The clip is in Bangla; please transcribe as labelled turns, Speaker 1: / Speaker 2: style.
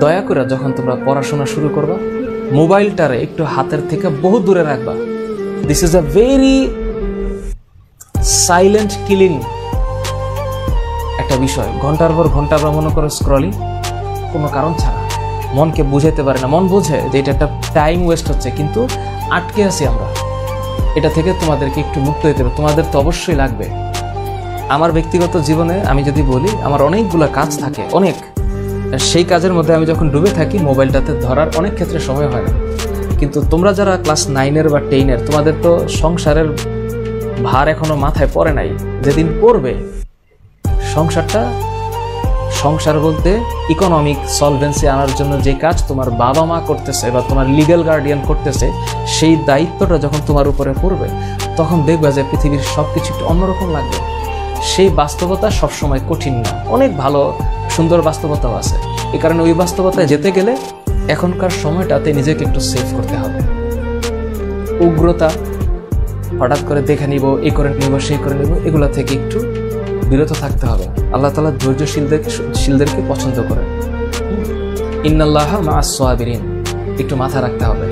Speaker 1: দয়া করে যখন তোমরা পড়াশোনা শুরু করবা, মোবাইলটারে একটু হাতের থেকে বহু দূরে রাখবা। This is a very silent killing একটা বিষয়। ঘন্টার পর ঘন্টা মনে করো স্ক্রলিং, কোনো কারণ ছাড়া। মনকে বুঝাইতে পারে না, মন বোঝে যে এটা একটা টাইম ওয়েস্ট হচ্ছে, কিন্তু আটকে আছি আমরা। এটা থেকে তোমাদেরকে একটু মুক্ত হতে হবে। তোমাদের তো অবশ্যই লাগবে। আমার ব্যক্তিগত জীবনে আমি যদি বলি, আমার অনেকগুলো কাজ থাকে, অনেক। সেই কাজের মধ্যে আমি যখন ডুবে থাকি, মোবাইলটাতে ধরার অনেক ক্ষেত্রে সময় হয় না। কিন্তু তোমরা যারা ক্লাস 9-এর বা 10-এর, তোমাদের তো সংসারের ভার এখনো মাথায় পড়ে নাই। যেদিন পড়বে, সংসার বলতে ইকোনমিক সলভেন্সি আনার জন্য যে কাজ তোমার বাবা মা করতেছে বা তোমার লিগ্যাল গার্ডিয়ান করতেছে, সেই দায়িত্বটা যখন তোমার উপরে পড়বে, তখন দেখবে যে পৃথিবীর সব কিছু একটু অন্যরকম লাগবে। সেই বাস্তবতা সবসময় কঠিন না, অনেক ভালো সুন্দর বাস্তবতাও আছে। এই কারণে ওই বাস্তবতায় যেতে গেলে এখনকার সময়টাতে নিজেকে একটু সেভ করতে হবে। উগ্রতা, হঠাৎ করে দেখে নিব, এই করে নিব, সেই করে নিব, এগুলো থেকে একটু বিরত থাকতে হবে। আল্লাহ তাআলা ধৈর্যশীলদেরকে পছন্দ করেন। ইন্নাল্লাহা মা'আস সাবিরিন, একটু মাথা রাখতে হবে।